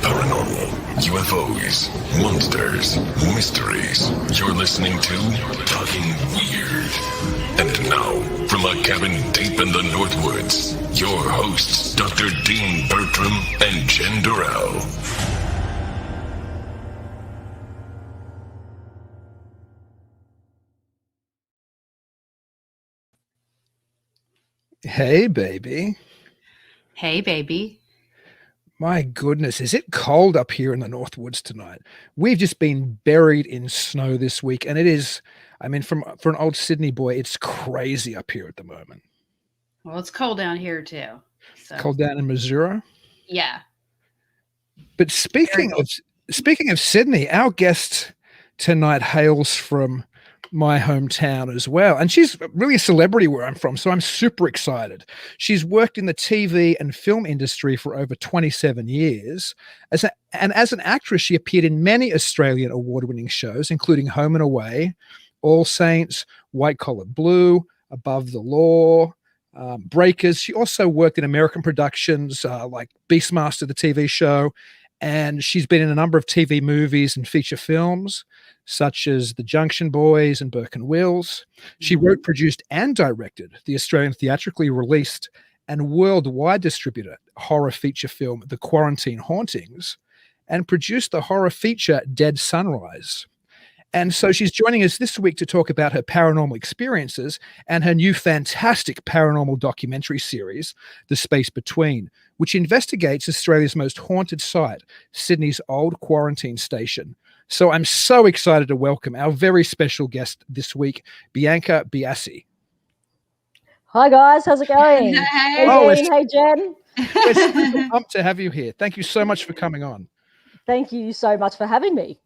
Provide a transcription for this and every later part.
paranormal, UFOs, monsters, mysteries. You're listening to Talking Weird. And now, from a cabin deep in the Northwoods, your hosts, Dr. Dean Bertram and Jenn Durrell. Hey, baby. Hey, baby. My goodness, is it cold up here in the Northwoods tonight? We've just been buried in snow this week, and it is, for an old Sydney boy, it's crazy up here at the moment. Well, it's cold down here too. So. Cold down in Missouri? Yeah. But speaking of Sydney, our guest tonight hails from my hometown as well, and she's really a celebrity where I'm from, so I'm super excited. She's worked in the TV and film industry for over 27 years. As an actress, she appeared in many Australian award-winning shows, including Home and Away, All Saints, White Collar Blue, Above the Law, Breakers. She also worked in American productions like Beastmaster, the TV show, and she's been in a number of TV movies and feature films, such as The Junction Boys and Burke and Wills. She wrote, produced, and directed the Australian theatrically released and worldwide distributed horror feature film The Quarantine Hauntings, and produced the horror feature Dead Sunrise. And so she's joining us this week to talk about her paranormal experiences and her new fantastic paranormal documentary series, The Space Between, which investigates Australia's most haunted site, Sydney's old quarantine station. So I'm so excited to welcome our very special guest this week, Bianca Biasi. Hi guys, how's it going? Hey, Dean, hey Jen. We're super pumped to have you here. Thank you so much for coming on. Thank you so much for having me.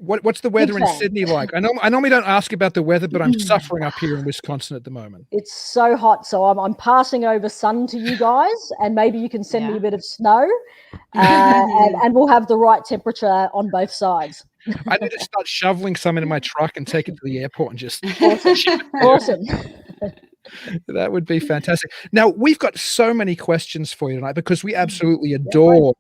What's the weather in Sydney like? I normally don't ask about the weather, but I'm suffering up here in Wisconsin at the moment. It's so hot, so I'm passing over sun to you guys, and maybe you can send me a bit of snow, and we'll have the right temperature on both sides. I need to start shoveling some into my truck and take it to the airport and just Awesome. That would be fantastic. Now, we've got so many questions for you tonight because we absolutely adore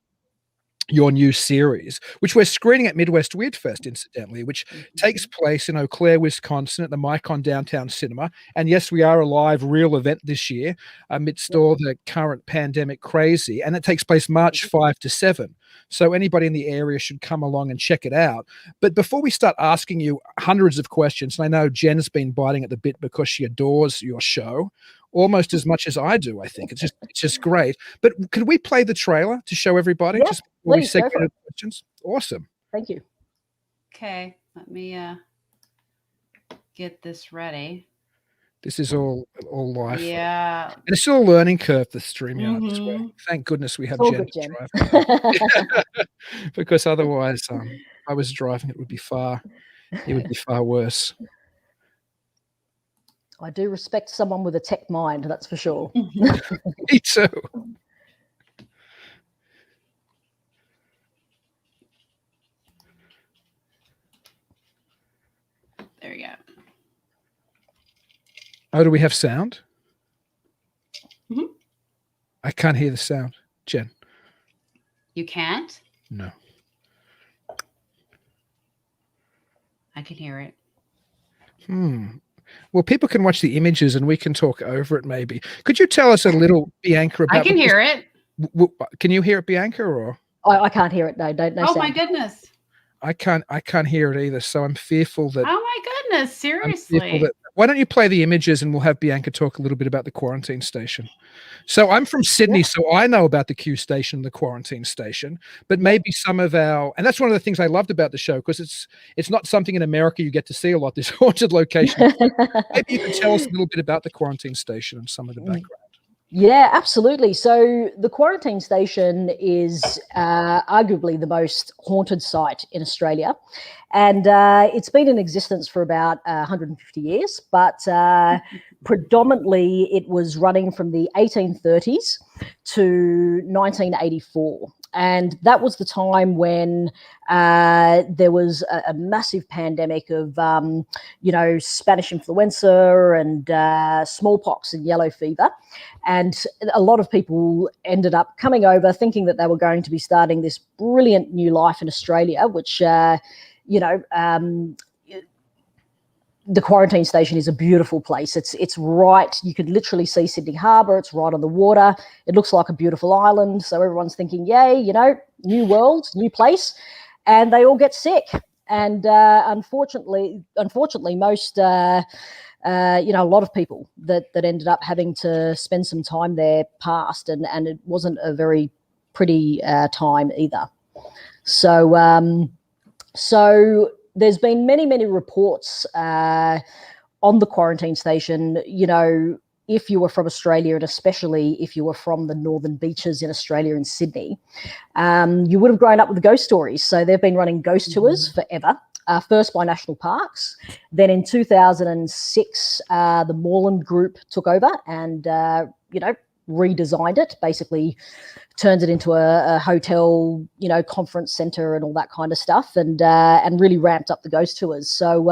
your new series, which we're screening at Midwest Weird Fest, incidentally, which takes place in Eau Claire, Wisconsin, at the Micon Downtown Cinema. And yes, we are a live, real event this year amidst all the current pandemic crazy. And it takes place March 5 to 7. So anybody in the area should come along and check it out. But before we start asking you hundreds of questions, and I know Jen's been biting at the bit because she adores your show almost as much as I do, I think. It's just great. But could we play the trailer to show everybody? Yeah, just before we please, segue go for into it. questions? Awesome. Thank you. Okay, let me get this ready. This is all live. Yeah. And it's still a learning curve, the StreamYard as well. Thank goodness we have All Jen good, to Jen. drive. Because otherwise, if I was driving, it would be far worse. I do respect someone with a tech mind, that's for sure. Me too. There you go. Oh, do we have sound? Mhm. I can't hear the sound, Jen. You can't? No. I can hear it. Well, people can watch the images and we can talk over it maybe. Could you tell us a little, Bianca, about... I can hear it. Can you hear it, Bianca, or... I can't hear it, no Oh, sound. my goodness. I can't hear it either, so I'm fearful that... Oh, my goodness. Seriously. Why don't you play the images and we'll have Bianca talk a little bit about the quarantine station. So I'm from Sydney, so I know about the Q station, the quarantine station, but maybe some of our... And that's one of the things I loved about the show, because it's not something in America you get to see a lot, this haunted location. Maybe you could tell us a little bit about the quarantine station and some of the background. Yeah, absolutely. So the quarantine station is arguably the most haunted site in Australia. And it's been in existence for about 150 years, but predominantly it was running from the 1830s to 1984. And that was the time when there was a massive pandemic of, Spanish influenza and smallpox and yellow fever. And a lot of people ended up coming over thinking that they were going to be starting this brilliant new life in Australia, which, the quarantine station is a beautiful place. It's right. You could literally see Sydney Harbour. It's right on the water. It looks like a beautiful island. So everyone's thinking, yay, new world, new place. And they all get sick. And unfortunately, most, a lot of people that ended up having to spend some time there passed. And it wasn't a very pretty time either. So there's been many reports on the quarantine station, if you were from Australia, and especially if you were from the northern beaches in Australia and Sydney, you would have grown up with the ghost stories. So they've been running ghost tours forever, first by national parks. Then in 2006, the Moreland Group took over and, redesigned it, basically turned it into a hotel, conference center and all that kind of stuff, and really ramped up the ghost tours. So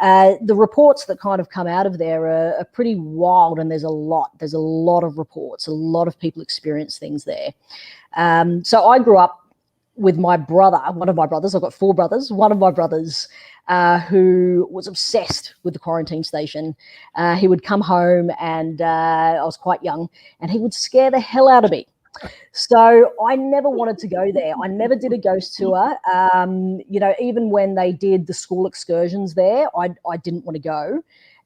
the reports that kind of come out of there are pretty wild, and there's a lot of reports. A lot of people experience things there. So I grew up with my brother, one of my brothers. I've got 4 brothers. One of my brothers who was obsessed with the quarantine station. He would come home, and I was quite young, and he would scare the hell out of me. So I never wanted to go there. I never did a ghost tour. Even when they did the school excursions there, I didn't want to go.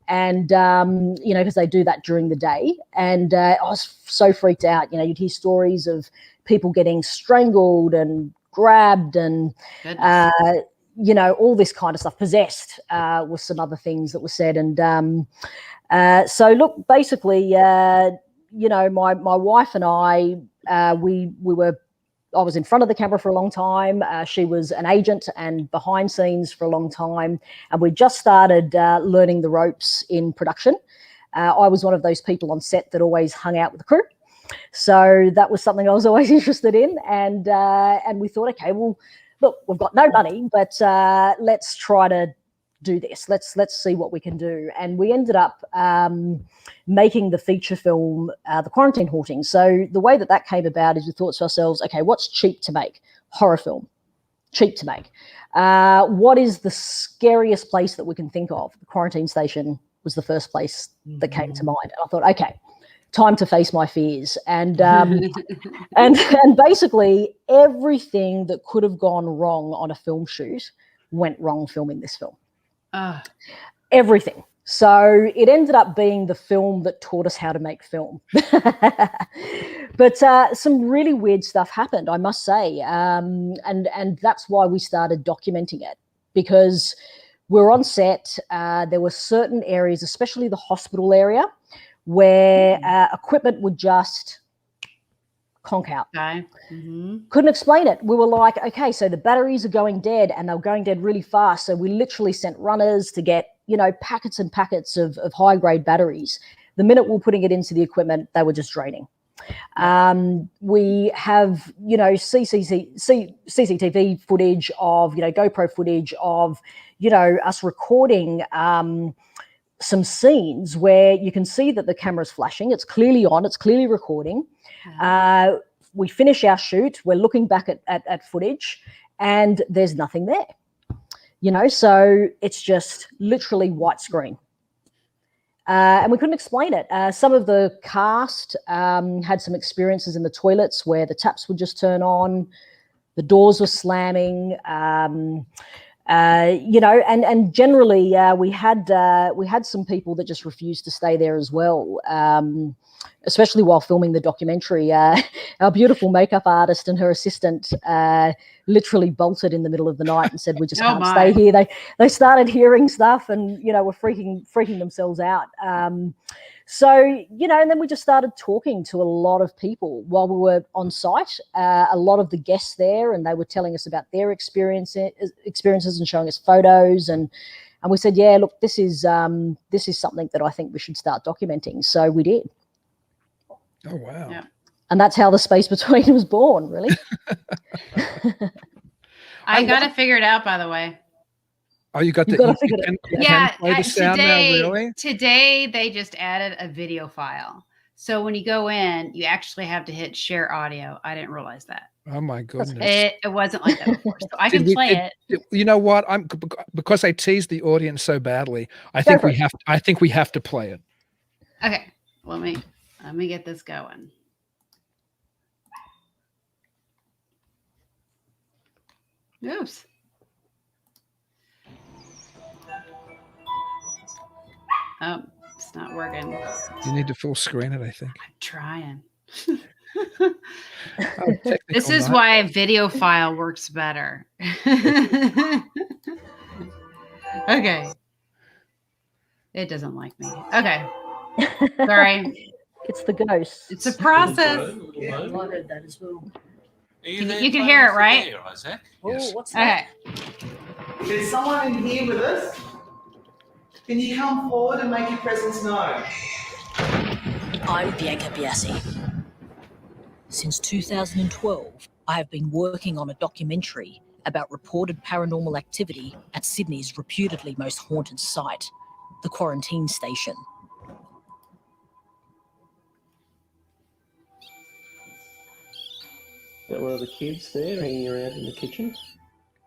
And, because they do that during the day. And I was so freaked out. You'd hear stories of people getting strangled and grabbed and, all this kind of stuff. Possessed was some other things that were said. And so, look, basically, my wife and I, I was in front of the camera for a long time. She was an agent and behind scenes for a long time. And we just started learning the ropes in production. I was one of those people on set that always hung out with the crew. So that was something I was always interested in. And we thought, okay, well, look, we've got no money, but let's try to do this. Let's see what we can do. And we ended up making the feature film, The Quarantine Hauntings. So the way that came about is we thought to ourselves, okay, what's cheap to make? Horror film. Cheap to make. What is the scariest place that we can think of? The quarantine station was the first place that came to mind. And I thought, okay, time to face my fears. And and basically everything that could have gone wrong on a film shoot went wrong filming this film. Everything. So it ended up being the film that taught us how to make film. But some really weird stuff happened, I must say. And that's why we started documenting it, because we're on set. There were certain areas, especially the hospital area, where equipment would just conk out. Okay. Mm-hmm. Couldn't explain it. We were like, okay, so the batteries are going dead, and they're going dead really fast. So we literally sent runners to get, packets and packets of high-grade batteries. The minute we were putting it into the equipment, they were just draining. We have, CCTV footage of, GoPro footage of, us recording some scenes where you can see that the camera's flashing. It's clearly on. It's clearly recording. We finish our shoot. We're looking back at footage, and there's nothing there. So it's just literally white screen. And we couldn't explain it. Some of the cast had some experiences in the toilets where the taps would just turn on, the doors were slamming, and generally we had some people that just refused to stay there as well, especially while filming the documentary. Our beautiful makeup artist and her assistant literally bolted in the middle of the night and said, we just can't stay here. They started hearing stuff and, were freaking themselves out. So, and then we just started talking to a lot of people while we were on site, a lot of the guests there, and they were telling us about their experiences and showing us photos. And we said, yeah, look, this is something that I think we should start documenting. So we did. Oh, wow. Yeah. And that's how the space between was born, really. I got to figure it out, by the way. Oh, you got You've the got to figure it out. Yeah, play the sound now, really? Today they just added a video file. So when you go in, you actually have to hit share audio. I didn't realize that. Oh my goodness! It wasn't like that before, so I can play it. You know what? Because I teased the audience so badly. I think we have to play it. Okay, let me get this going. Oops. Oh, it's not working. You need to full screen it, I think. I'm trying. This is why a video file works better. Okay. It doesn't like me. Okay. Sorry. It's the ghost. It's a process. Yeah, I heard that as well. You can hear it, right? Yes. Oh, what's that? Okay. There's someone in here with us. Can you come forward and make your presence known? I'm Bianca Biasi. Since 2012, I have been working on a documentary about reported paranormal activity at Sydney's reputedly most haunted site, the Quarantine Station. Got one of the kids there hanging around in the kitchen.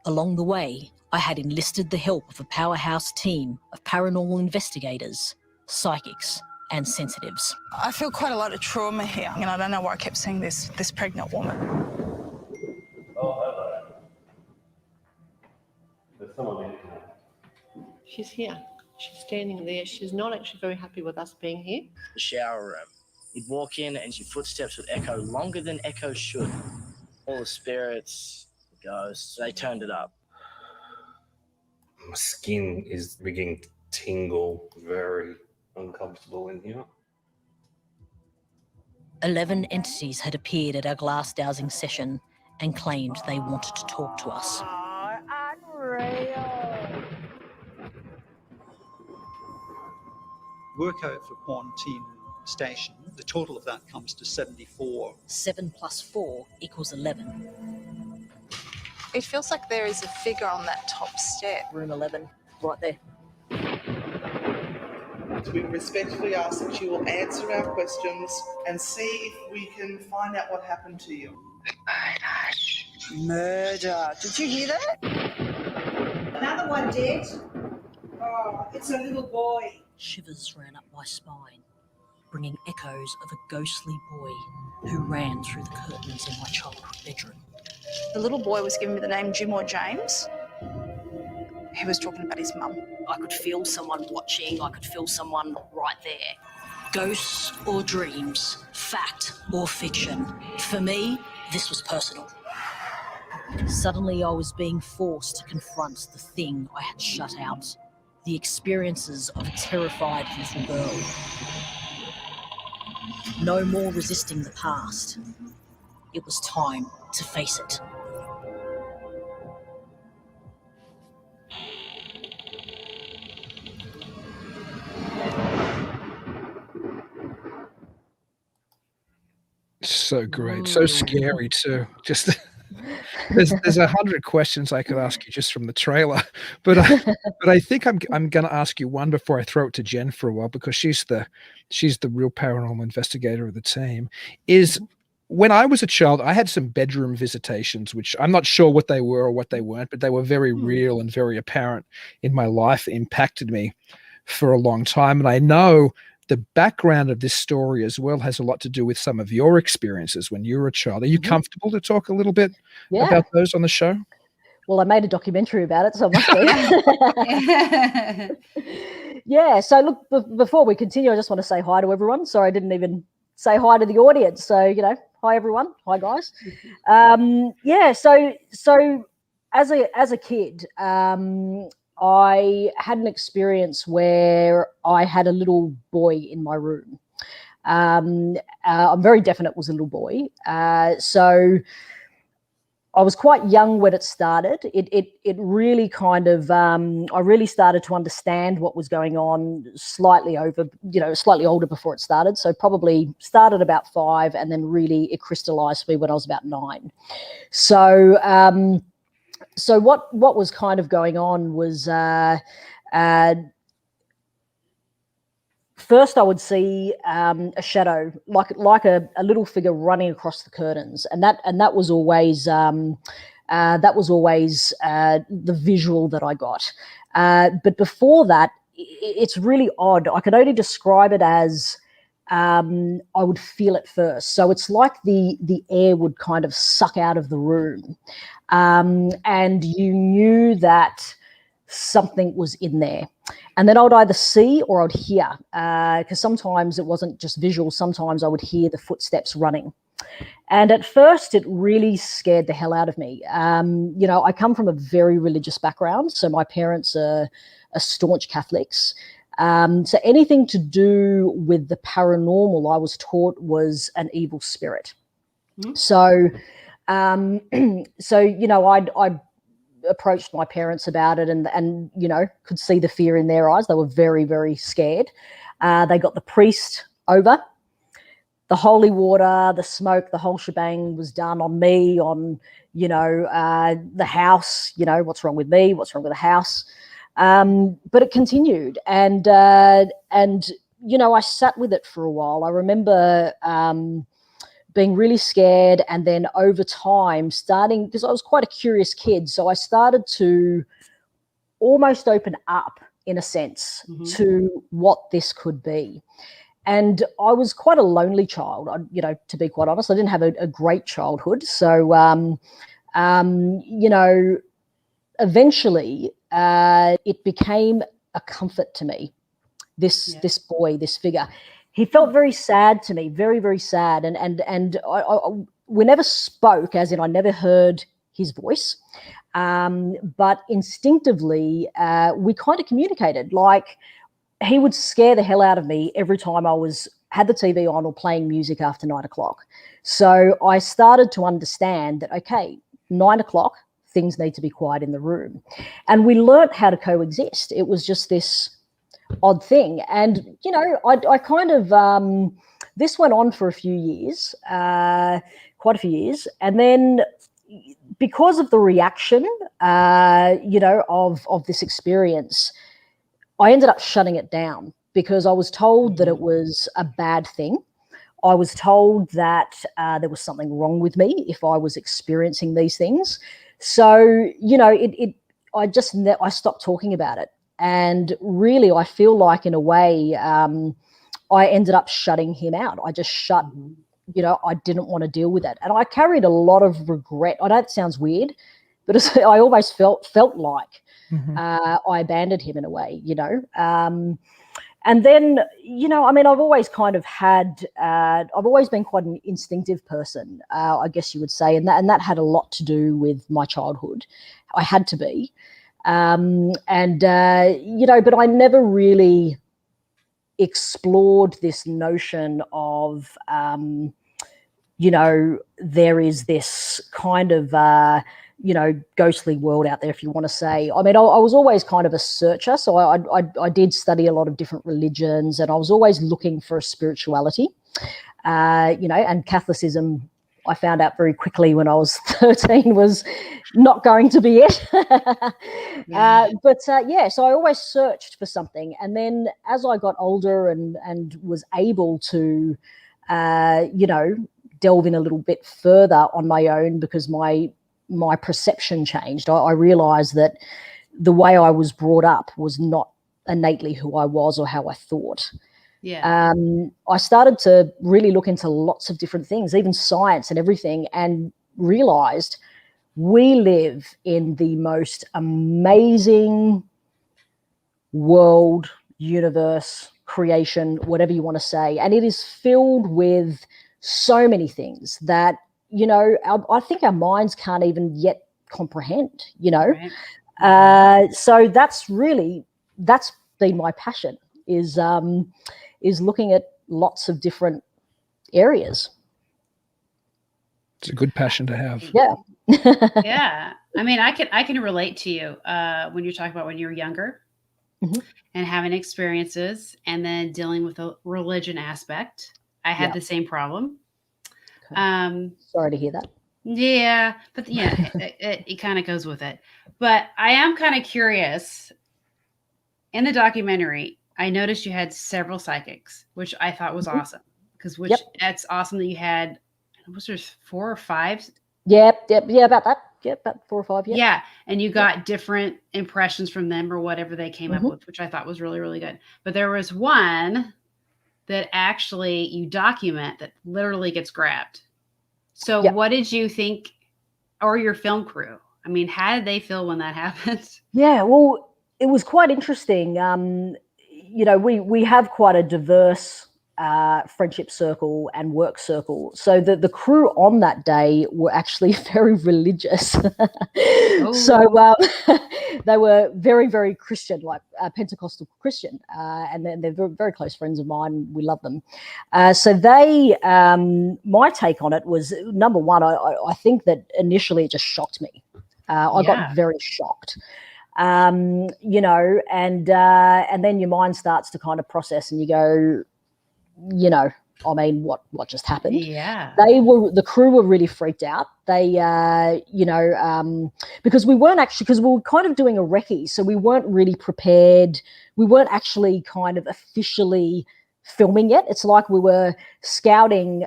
Along the way, I had enlisted the help of a powerhouse team of paranormal investigators, psychics, and sensitives. I feel quite a lot of trauma here, and I don't know why I kept seeing this pregnant woman. Oh, hello. There's someone in here. She's here. She's standing there. She's not actually very happy with us being here. The shower room. You'd walk in and your footsteps would echo longer than echoes should. All the spirits, the ghosts, they turned it up. My skin is beginning to tingle, very uncomfortable in here. 11 entities had appeared at our glass dowsing session and claimed they wanted to talk to us. Oh, unreal. Work out for Quarantine Station. The total of that comes to 74. 7 plus 4 equals 11. It feels like there is a figure on that top step. Room 11, right there. We respectfully ask that you will answer our questions and see if we can find out what happened to you. Murder. Did you hear that? Another one dead. Oh, it's a little boy. Shivers ran up my spine, bringing echoes of a ghostly boy who ran through the curtains in my childhood bedroom. The little boy was giving me the name Jim or James. He was talking about his mum. I could feel someone watching, I could feel someone right there. Ghosts or dreams, fact or fiction. For me, this was personal. Suddenly I was being forced to confront the thing I had shut out. The experiences of a terrified little girl. No more resisting the past. It was time to face it. So great, so scary too. Just there's 100 questions I could ask you just from the trailer, but I think I'm going to ask you one before I throw it to Jen for a while, because she's the real paranormal investigator of the team. Is when I was a child, I had some bedroom visitations, which I'm not sure what they were or what they weren't, but they were very real and very apparent in my life. It impacted me for a long time, and I know the background of this story as well has a lot to do with some of your experiences when you were a child. Are you comfortable to talk a little bit about those on the show? Well, I made a documentary about it, so I must be. Yeah, so look, before we continue, I just want to say hi to everyone. Sorry, I didn't even say hi to the audience. So, hi everyone. Hi guys. So as a kid, I had an experience where I had a little boy in my room. I'm very definite it was a little boy. So I was quite young when it started. It really kind of, I really started to understand what was going on slightly older before it started. So probably started about 5, and then really it crystallized for me when I was about 9. So, so what was kind of going on was, first I would see a shadow, like a little figure running across the curtains, and that was always the visual that I got. But before that, it's really odd. I could only describe it as I would feel it first. So it's like the air would kind of suck out of the room, and you knew that something was in there. And then I would either see or I'd hear, because sometimes it wasn't just visual. Sometimes I would hear the footsteps running. And at first, it really scared the hell out of me. I come from a very religious background. So my parents are staunch Catholics. So anything to do with the paranormal, I was taught was an evil spirit. Mm-hmm. So, I approached my parents about it, and could see the fear in their eyes. They were very, very scared. They got the priest over. The holy water, the smoke, the whole shebang was done on me, on the house. What's wrong with me? What's wrong with the house? But it continued, and I sat with it for a while. I remember being really scared, and then over time because I was quite a curious kid, so I started to almost open up, in a sense, mm-hmm. to what this could be. And I was quite a lonely child, to be quite honest. I didn't have a great childhood. So, eventually it became a comfort to me, this boy, this figure. He felt very sad to me, very, very sad. And we never spoke, as in I never heard his voice. But instinctively, we kind of communicated. Like, he would scare the hell out of me every time I had the TV on or playing music after 9 o'clock. So I started to understand that, okay, 9 o'clock, things need to be quiet in the room. And we learnt how to coexist. It was just this odd thing. And, I kind of, this went on for a few years, quite a few years. And then because of the reaction, of this experience, I ended up shutting it down because I was told that it was a bad thing. I was told that there was something wrong with me if I was experiencing these things. So, I stopped talking about it. And really, I feel like in a way, I ended up shutting him out. I just shut, I didn't want to deal with it. And I carried a lot of regret. I know it sounds weird, but I always felt like mm-hmm. I abandoned him in a way, and then, I've always kind of I've always been quite an instinctive person, I guess you would say. And that had a lot to do with my childhood. I had to be. But I never really explored this notion of, there is this kind of, ghostly world out there, if you want to say. I was always kind of a searcher. So I did study a lot of different religions, and I was always looking for a spirituality, and Catholicism, I found out very quickly when I was 13 was not going to be it. So I always searched for something. And then as I got older and was able to, delve in a little bit further on my own, because my perception changed. I realized that the way I was brought up was not innately who I was or how I thought. Yeah. I started to really look into lots of different things, even science and everything, and realized we live in the most amazing world, universe, creation, whatever you want to say. And it is filled with so many things that, I think our minds can't even yet comprehend, Right. So that's been my passion, is looking at lots of different areas. It's a good passion to have. Yeah. Yeah. I mean, I can relate to you when you're talking about when you were younger and having experiences and then dealing with the religion aspect. I had the same problem. Okay. Sorry to hear that. Yeah, but it kind of goes with it. But I am kind of curious. In the documentary, I noticed you had several psychics, which I thought was awesome. Because that's awesome that you had. Was there 4 or 5? Yeah, about that. Yeah, about 4 or 5. Yeah. Yeah, and you got different impressions from them or whatever they came up with, which I thought was really, really good. But there was one that actually you document that literally gets grabbed. So what did you think, or your film crew? I mean, how did they feel when that happened? Yeah, well, it was quite interesting. You know, we have quite a diverse friendship circle and work circle. So the crew on that day were actually very religious. So they were very, very Christian, like Pentecostal Christian. And they're very, very close friends of mine. We love them. So they, my take on it was, number one, I think that initially it just shocked me. I got very shocked. You know, and then your mind starts to kind of process and you go, you know, I mean, what just happened? Yeah. The crew were really freaked out. They, you know, because we were kind of doing a recce, so we weren't really prepared. We weren't actually kind of officially filming it. It's like we were scouting,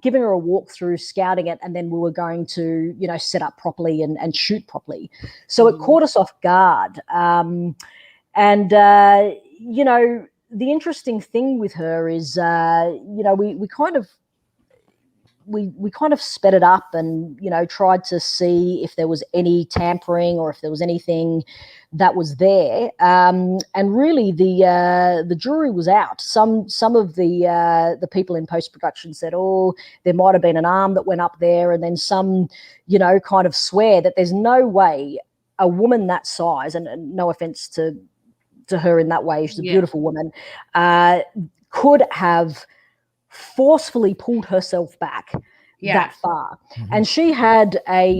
giving her a walkthrough, scouting it, and then we were going to, you know, set up properly and shoot properly. So it caught us off guard. You know, the interesting thing with her is, you know, we kind of sped it up and, you know, tried to see if there was any tampering or if there was anything that was there. And really the jury was out. Some of the people in post-production said, oh, there might have been an arm that went up there. And then some, you know, kind of swear that there's no way a woman that size, and no offense to her in that way, she's a beautiful woman, could have forcefully pulled herself back that far. And she had a,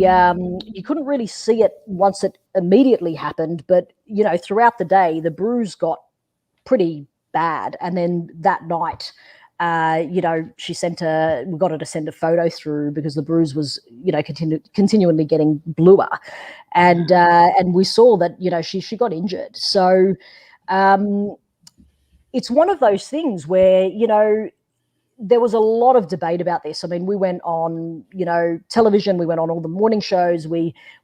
you couldn't really see it once it immediately happened, but, you know, throughout the day, the bruise got pretty bad. And then that night, you know, we got her to send a photo through because the bruise was, you know, continually getting bluer. And we saw that, you know, she got injured. So it's one of those things where, you know, there was a lot of debate about this. I mean, we went on, you know, television, we went on all the morning shows.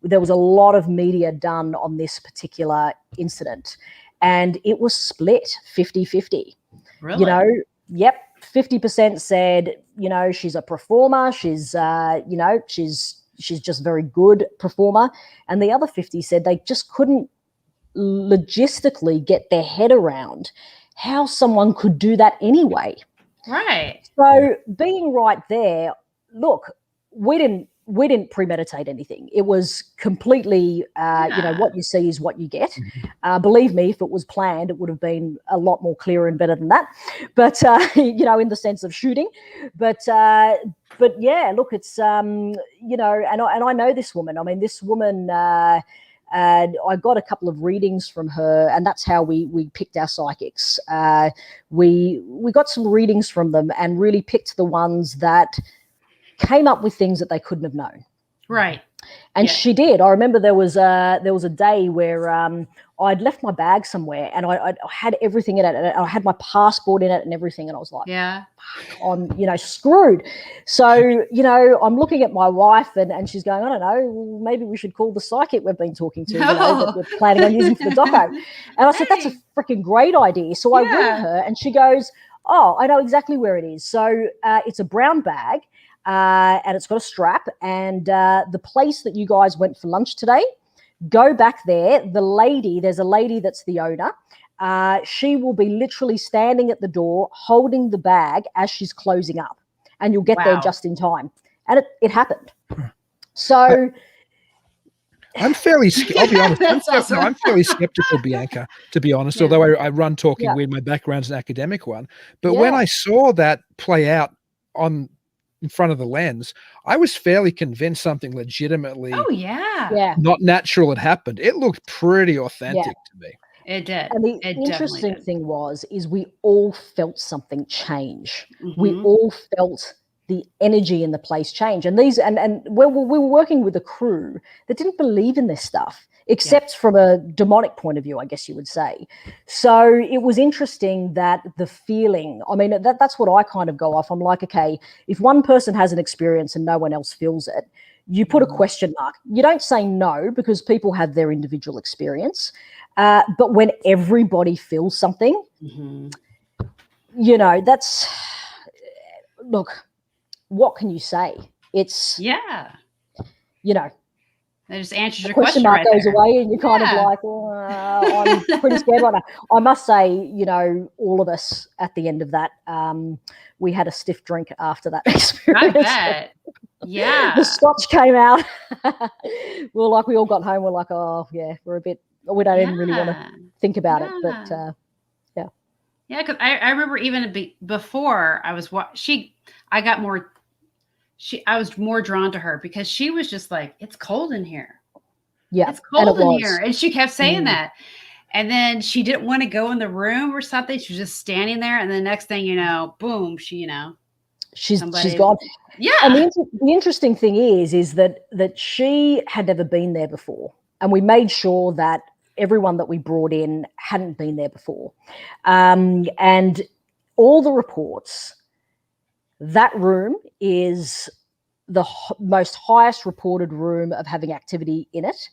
There was a lot of media done on this particular incident, and it was split 50-50. Really? You know, yep. 50% said, you know, she's a performer. She's, you know, she's just very good performer. And the other 50 said they just couldn't logistically get their head around how someone could do that anyway. Right. So being right there, look, we didn't premeditate anything. It was completely, you know, what you see is what you get. Believe me, if it was planned, it would have been a lot more clearer and better than that. But, you know, in the sense of shooting. But yeah, look, it's, you know, and I know this woman. I mean, this woman, I got a couple of readings from her, and that's how we picked our psychics. We got some readings from them and really picked the ones that came up with things that they couldn't have known. Right. And she did. I remember there was a day where I'd left my bag somewhere and I had everything in it, and I had my passport in it and everything, and I was like, I'm, you know, screwed. So, you know, I'm looking at my wife and she's going, I don't know, maybe we should call the psychic we've been talking to, you know, that we're planning on using for the doco. And I said, that's a freaking great idea. So I ring her and she goes, oh, I know exactly where it is. So it's a brown bag. And it's got a strap, and the place that you guys went for lunch today, go back there. There's a lady that's the owner. She will be literally standing at the door holding the bag as she's closing up, and you'll get there just in time. And it happened. So I'm fairly, I'll be honest, I'm fairly skeptical, Bianca, to be honest, although I run Talking Weird, my background's an academic one. But when I saw that play out on in front of the lens, I was fairly convinced something legitimately not natural had happened. It looked pretty authentic to me. It did. And the interesting thing is we all felt something change. We all felt the energy in the place change. And we were working with a crew that didn't believe in this stuff, except from a demonic point of view, I guess you would say. So it was interesting that the feeling, I mean, that's what I kind of go off. I'm like, okay, if one person has an experience and no one else feels it, you put a question mark. You don't say no, because people have their individual experience. But when everybody feels something, you know, that's, look, what can you say? It's, you know, that just answers your question question mark right goes there. away, and you're kind of like, I'm pretty scared right now. I must say, you know, all of us at the end of that, we had a stiff drink after that experience. I bet. Yeah. The scotch came out. We all got home. We're like, oh yeah, we're a bit, we don't even really want to think about it. But yeah, because I remember even before I was I was more drawn to her because she was just like, it's cold in here. Yeah, it's cold in here. And she kept saying that. And then she didn't want to go in the room or something. She was just standing there. And the next thing you know, boom, she's gone. Yeah. And the interesting thing is that she had never been there before. And we made sure that everyone that we brought in hadn't been there before. And all the reports, that room is the most highest reported room of having activity in it.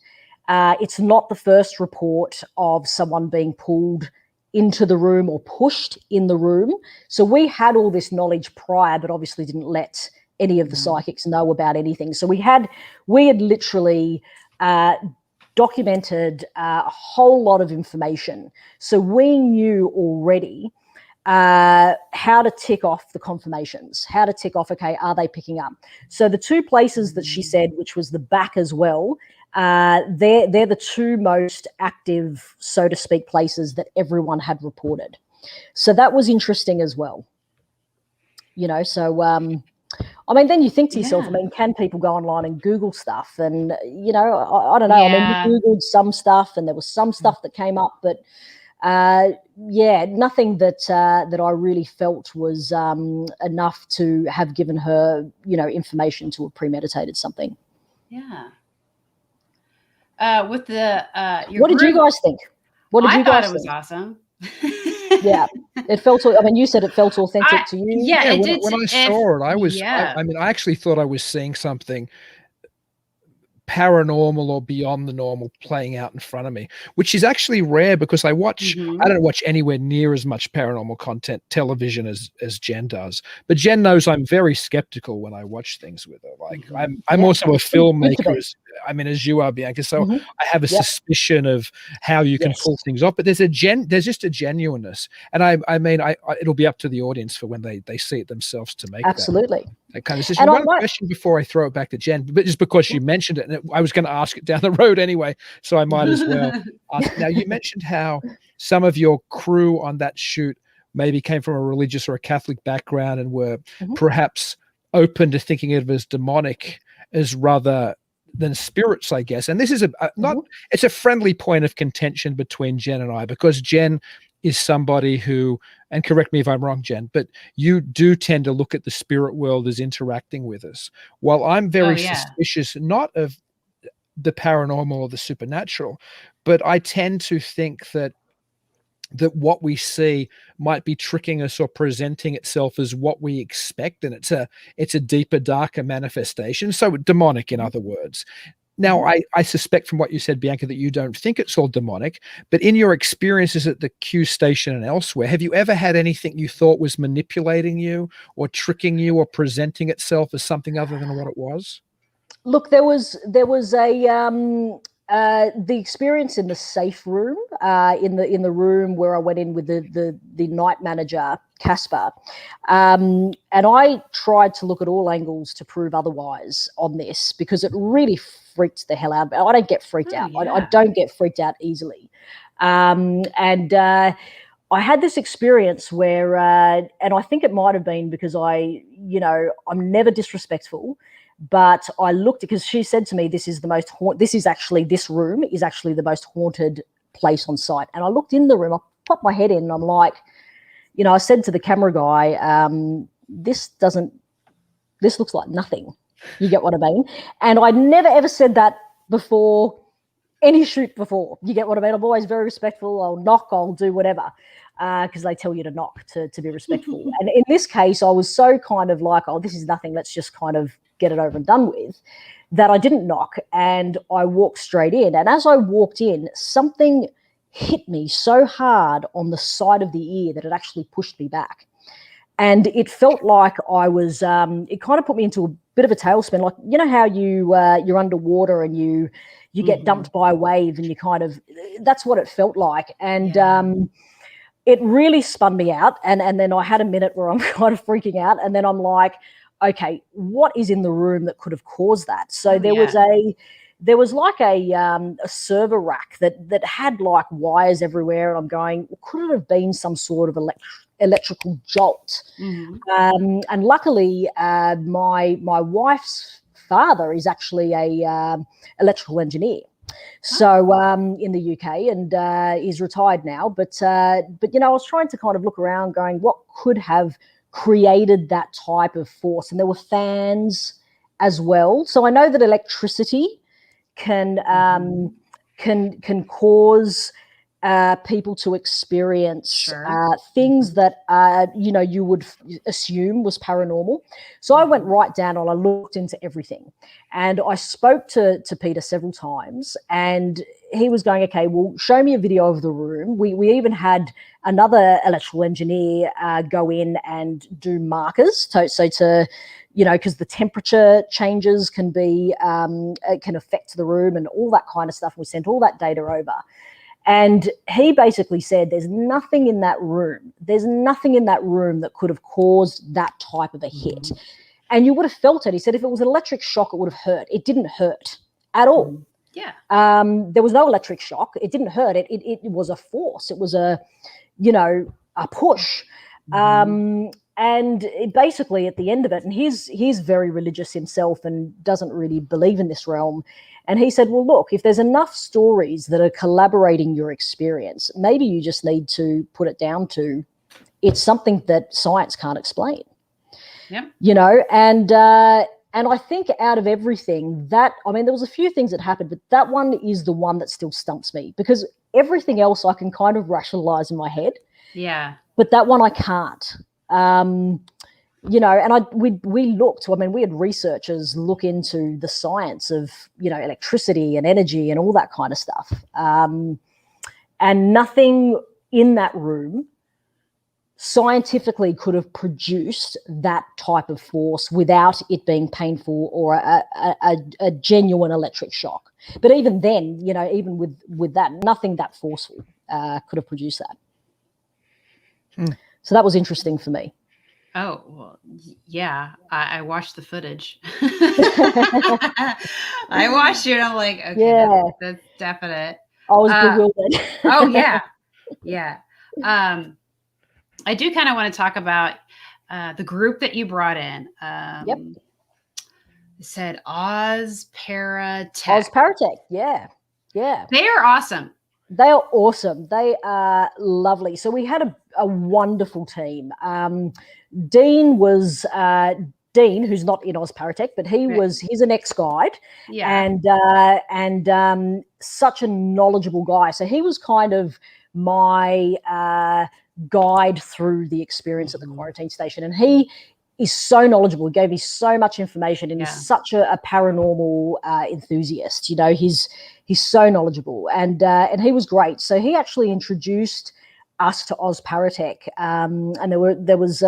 It's not the first report of someone being pulled into the room or pushed in the room. So we had all this knowledge prior, but obviously didn't let any of the psychics know about anything. So we had literally documented a whole lot of information. So we knew already how to tick off the confirmations, how to tick off, okay, are they picking up? So the two places that she said, which was the back as well, they're the two most active, so to speak, places that everyone had reported. So that was interesting as well. You know, so I mean, then you think to yourself, I mean, can people go online and Google stuff? And, you know, I don't know. I mean, we Googled some stuff and there was some stuff that came up, but nothing that I really felt was enough to have given her, you know, information to have premeditated something. Yeah. With the what did you guys think? What did you guys think? I thought it was awesome. Yeah, it felt. I mean, you said it felt authentic to you. Yeah, it did. When I saw it, I was. I mean, I actually thought I was seeing something paranormal or beyond the normal playing out in front of me, which is actually rare because I watch, I don't watch anywhere near as much paranormal content television as Jen does, but Jen knows I'm very skeptical when I watch things with her. Like I'm also a filmmaker, as you are, Bianca. So I have a suspicion of how you can pull things off, but there's just a genuineness. And I mean, it'll be up to the audience for when they see it themselves to make that kind of decision. One question before I throw it back to Jen, but just because you mentioned it, and I was going to ask it down the road anyway, so I might as well ask. Now, you mentioned how some of your crew on that shoot maybe came from a religious or a Catholic background and were perhaps open to thinking of it as demonic as rather than spirits, I guess. And this is it's a friendly point of contention between Jen and I, because Jen is somebody who, and correct me if I'm wrong, Jen, but you do tend to look at the spirit world as interacting with us, while I'm very suspicious, not of the paranormal or the supernatural, but I tend to think that what we see might be tricking us or presenting itself as what we expect, and it's a deeper, darker manifestation. So demonic, in other words. Now, I suspect from what you said, Bianca, that you don't think it's all demonic, but in your experiences at the Q station and elsewhere, have you ever had anything you thought was manipulating you or tricking you or presenting itself as something other than what it was? Look, there was the experience in the safe room, in the room where I went in with the night manager, Casper, and I tried to look at all angles to prove otherwise on this, because it really freaked the hell out. I don't get freaked out. I don't get freaked out easily, and I had this experience where, and I think it might have been because I'm never disrespectful, but I looked, because she said to me, this room is actually the most haunted place on site. And I looked in the room, I popped my head in, and I'm like, I said to the camera guy, this looks like nothing. You get what I mean? And I'd never ever said that before any shoot before. You get what I mean? I'm always very respectful. I'll knock, I'll do whatever, because they tell you to knock to be respectful. And in this case, I was so kind of like, oh, this is nothing, let's just kind of get it over and done with, that I didn't knock, and I walked straight in. And as I walked in, something hit me so hard on the side of the ear that it actually pushed me back. And it felt like I was, it kind of put me into a bit of a tailspin. Like, you know how you're underwater and you get dumped by a wave, and you kind of, that's what it felt like. And it really spun me out. And then I had a minute where I'm kind of freaking out. And then I'm like, okay, what is in the room that could have caused that? So there was like a server rack that had like wires everywhere. And I'm going, could it have been some sort of electrical jolt? And luckily, my wife's father is actually a electrical engineer. So in the UK, and he's retired now. But I was trying to kind of look around, going, what could have created that type of force? And there were fans as well. So I know that electricity can cause people to experience things that you would assume was paranormal. So I went right down and I looked into everything, and I spoke to Peter several times, and he was going, okay, well, show me a video of the room. We even had another electrical engineer go in and do markers to because the temperature changes can affect the room and all that kind of stuff. We sent all that data over. And he basically said there's nothing in that room. There's nothing in that room that could have caused that type of a hit. And you would have felt it. He said if it was an electric shock, it would have hurt. It didn't hurt at all. Yeah. There was no electric shock. It didn't hurt. It was a force. It was a push. And it basically at the end of it, and he's very religious himself and doesn't really believe in this realm. And he said, well, look, if there's enough stories that are collaborating your experience, maybe you just need to put it down to it's something that science can't explain. Yep. And I think out of everything there was a few things that happened, but that one is the one that still stumps me, because everything else I can kind of rationalize in my head. Yeah. But that one I can't. And we looked, we had researchers look into the science of, electricity and energy and all that kind of stuff. And nothing in that room scientifically could have produced that type of force without it being painful or a genuine electric shock. But even then, even with that, nothing that forceful could have produced that. So that was interesting for me. Oh, well, yeah. I watched the footage. I watched it. I'm like, okay, yeah, that's definite. I was bewildered. Oh, yeah. Yeah. I do kind of want to talk about the group that you brought in. Yep. It said Oz Paratech. Oz Paratech, yeah. Yeah. They are awesome. They are awesome. They are lovely. So we had a wonderful team. Dean was Dean, who's not in Oz Paratech, but he's an ex-guide, and such a knowledgeable guy. So he was kind of my guide through the experience at the quarantine station, and he is so knowledgeable. He gave me so much information, and he's such a paranormal enthusiast. He's so knowledgeable, and he was great. So he actually introduced us to Oz Paratech, and there was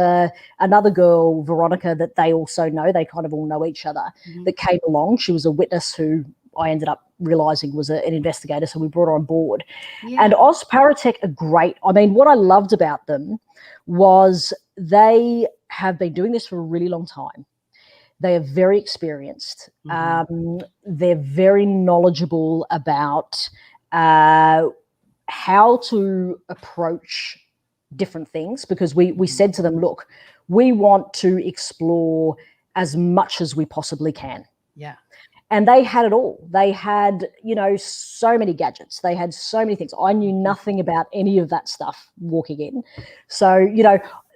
another girl, Veronica, that they also know. They kind of all know each other. That came along. She was a witness who I ended up realizing was an investigator, so we brought her on board. Yeah. And Oz Paratech are great. What I loved about them was they have been doing this for a really long time. They are very experienced. They're very knowledgeable about how to approach different things because we said to them, look, we want to explore as much as we possibly can. Yeah. And they had it all. They had, so many gadgets. They had so many things. I knew nothing about any of that stuff walking in. So,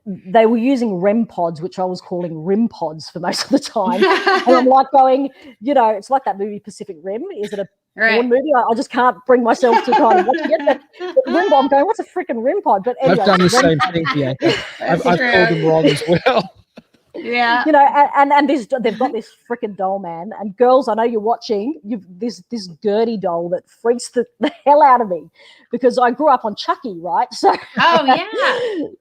they were using REM pods, which I was calling RIM pods for most of the time. And I'm like going, it's like that movie Pacific Rim. Is it a porn movie? I just can't bring myself to kind of watching it. But RIM pod, I'm going, what's a freaking RIM pod? But anyway, I've done the same thing, Bianca. I've called them wrong as well. Yeah. And they've got this freaking doll, man. And girls, I know you're watching. This Gertie doll that freaks the hell out of me because I grew up on Chucky, right? So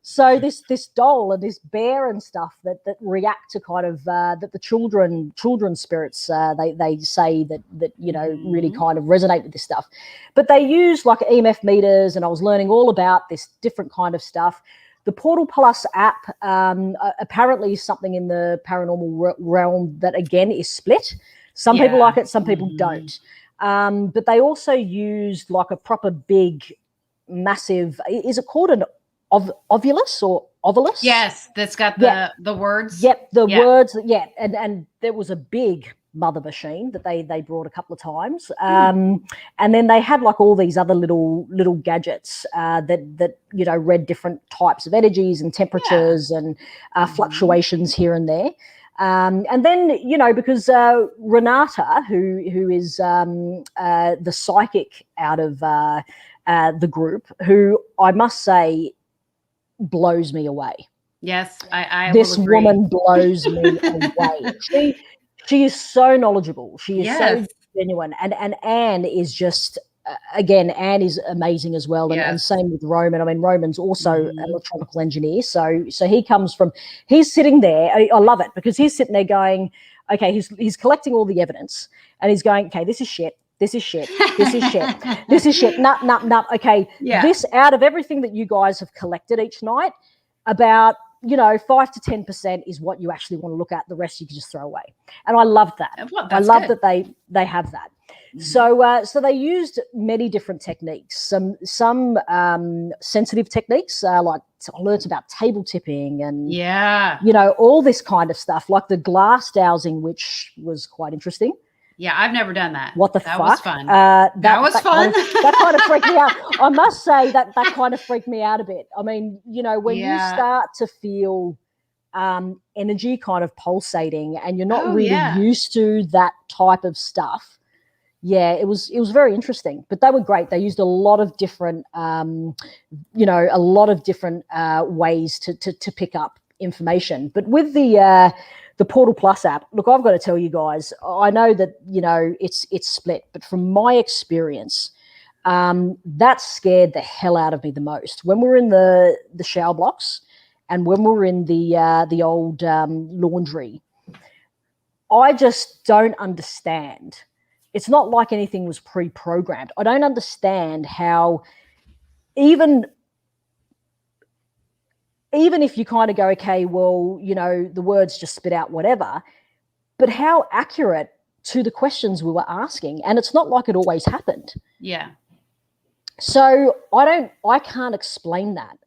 so this doll and this bear and stuff that react to kind of that the children spirits they say that really kind of resonate with this stuff. But they use like EMF meters, and I was learning all about this different kind of stuff. The Portal Plus app apparently is something in the paranormal realm that, again, is split. Some people like it, some people don't. But they also used like a proper big, massive, is it called an ovulus or ovilus? Yes, that's got the words. Yep, the words. Yeah, and there was a big mother machine that they brought a couple of times, and then they had like all these other little gadgets that read different types of energies and temperatures and fluctuations here and there. And then because Renata, who is the psychic out of the group, who I must say blows me away. Yes, I this will agree. woman blows me away. She is so knowledgeable. She is so genuine. And Anne is just, again, Anne is amazing as well. And same with Roman. I mean, Roman's also an electronical engineer. So he's sitting there. I love it because he's sitting there going, okay, he's collecting all the evidence and he's going, okay, this is shit. This is shit. This is shit. This is shit. Nup. Okay. This out of everything that you guys have collected each night, about 5 to 10% is what you actually want to look at. The rest you can just throw away. And I love that. I love that they have that. So they used many different techniques. Some sensitive techniques, like I learned about table tipping and all this kind of stuff, like the glass dowsing, which was quite interesting. Yeah, I've never done that. What the that fuck? Was fun. That was fun. That kind of freaked me out. I must say that kind of freaked me out a bit. I mean, when you start to feel energy kind of pulsating and you're not really used to that type of stuff, it was very interesting. But they were great. They used a lot of different, ways to pick up information. But with the Portal Plus app, look, I've got to tell you guys, I know that, it's split, but from my experience, that scared the hell out of me the most. When we're in the shower blocks and when we're in the old laundry, I just don't understand. It's not like anything was pre-programmed. I don't understand how even if you kind of go, okay, well, the words just spit out whatever, but how accurate to the questions we were asking. And it's not like it always happened. Yeah. So I can't explain that,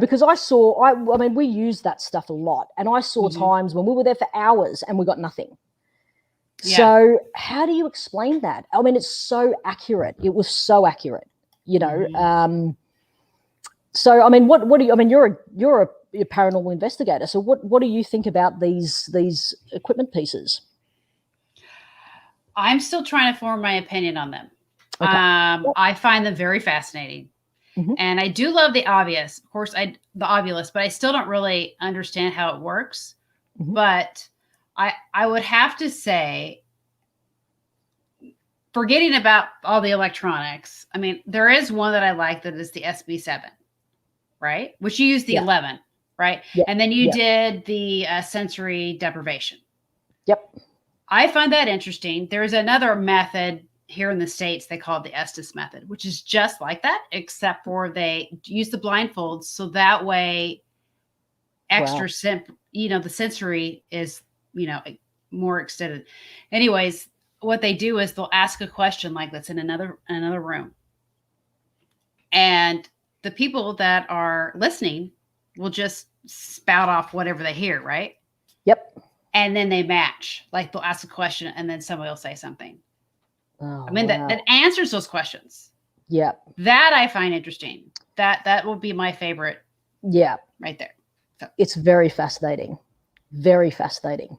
because I mean, we use that stuff a lot. And I saw times when we were there for hours and we got nothing. Yeah. So how do you explain that? I mean, it's so accurate. It was so accurate, So, I mean, what do you? I mean, you're a paranormal investigator. So, what do you think about these equipment pieces? I'm still trying to form my opinion on them. Okay. I find them very fascinating, and I do love the obvious. Of course, the obvious, but I still don't really understand how it works. But I would have to say, forgetting about all the electronics, I mean, there is one that I like that is the SB7. Right? Which you used the 11, right? Yep. And then you did the sensory deprivation. Yep. I find that interesting. There's another method here in the States, they call it the Estus Method, which is just like that, except for they use the blindfolds. So that way the sensory is, more extended. Anyways, what they do is they'll ask a question like that's in another room. And the people that are listening will just spout off whatever they hear, right? Yep. And then they match. Like they'll ask a question and then somebody will say something. Oh, I mean, wow. that answers those questions. Yeah. That I find interesting. That will be my favorite. Yeah. Right there. So. It's very fascinating. Very fascinating.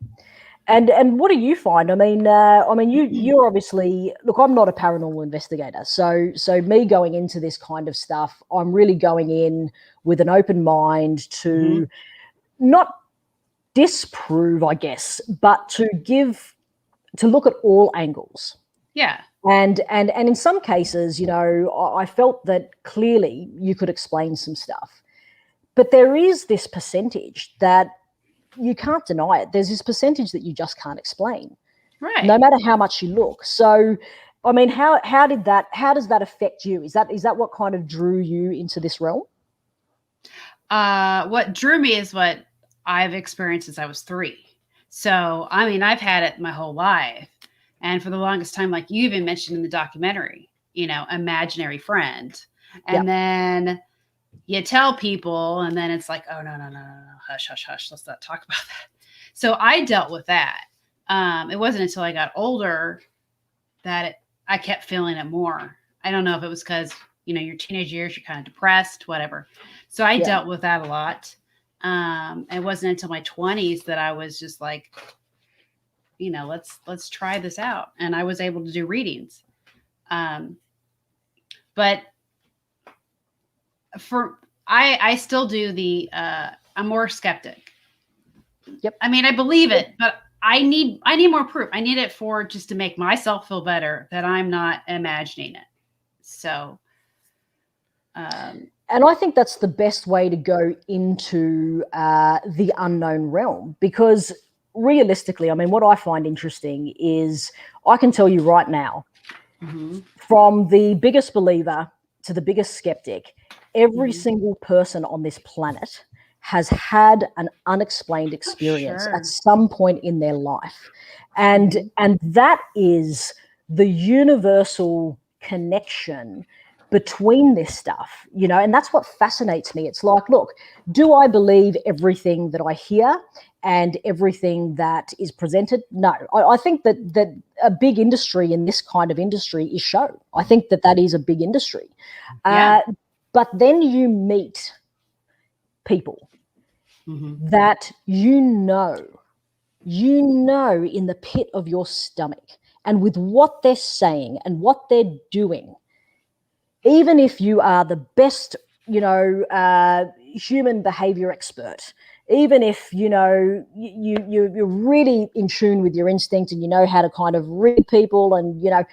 And what do you find? I mean, you're obviously, look, I'm not a paranormal investigator. So me going into this kind of stuff, I'm really going in with an open mind to not disprove, I guess, but to look at all angles. Yeah. And in some cases, you know, I felt that clearly you could explain some stuff. But there is this percentage that you can't deny it. There's this percentage that you just can't explain. Right. No matter how much you look. So, I mean, how does that affect you? Is that what kind of drew you into this realm? What drew me is what I've experienced since I was 3. So, I mean, I've had it my whole life. And for the longest time, like you even mentioned in the documentary, you know, imaginary friend. And then you tell people and then it's like, oh, no, hush, hush, hush. Let's not talk about that. So I dealt with that. It wasn't until I got older that I kept feeling it more. I don't know if it was because, you know, your teenage years, you're kind of depressed, whatever. So I dealt with that a lot. It wasn't until my 20s that I was just like, you know, let's try this out. And I was able to do readings. But I still do I'm more skeptic. Yep. I mean, I believe it, but I need more proof. I need it just to make myself feel better that I'm not imagining it. So, and I think that's the best way to go into the unknown realm, because realistically, I mean, what I find interesting is I can tell you right now, from the biggest believer to the biggest skeptic, every single person on this planet has had an unexplained experience at some point in their life. And that is the universal connection between this stuff, you know, and that's what fascinates me. It's like, look, do I believe everything that I hear and everything that is presented? No, I think that a big industry in this kind of industry is show. I think that is a big industry. But then you meet people that you know in the pit of your stomach, and with what they're saying and what they're doing, even if you are the best, you know, human behavior expert, even if, you know, you're really in tune with your instinct and you know how to kind of read people, and, you know,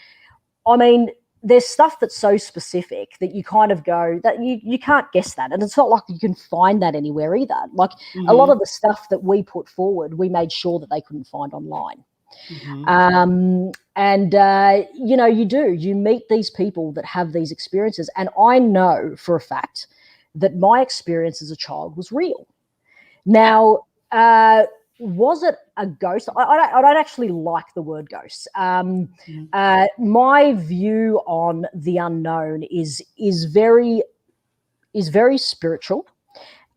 I mean, there's stuff that's so specific that you kind of go that you can't guess that. And it's not like you can find that anywhere either. Like a lot of the stuff that we put forward, we made sure that they couldn't find online. You know, you meet these people that have these experiences. And I know for a fact that my experience as a child was real. Now, was it a ghost? I don't actually like the word ghost. My view on the unknown is very spiritual.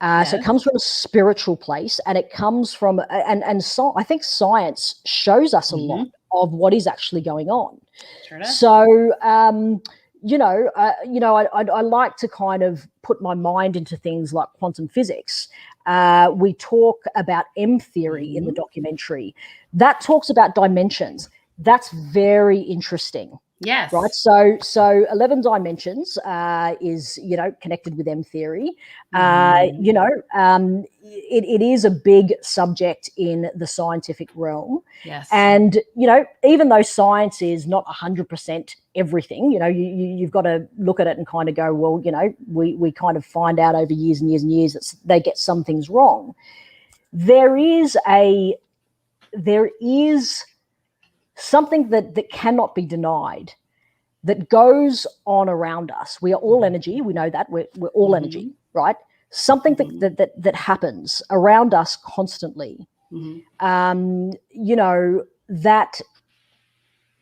So it comes from a spiritual place, and it comes from so I think science shows us a lot of what is actually going on. So I like to kind of put my mind into things like quantum physics. We talk about M theory in the documentary. That talks about dimensions. That's very interesting. Yes. Right. So 11 dimensions is, you know, connected with M theory. You know, it is a big subject in the scientific realm. Yes. And, you know, even though science is not 100% everything, you know, you've got to look at it and kind of go, well, you know, we kind of find out over years and years and years that they get some things wrong. There is something that cannot be denied that goes on around us. We are all energy. We know that we're all energy, right? Something that happens around us constantly, you know, that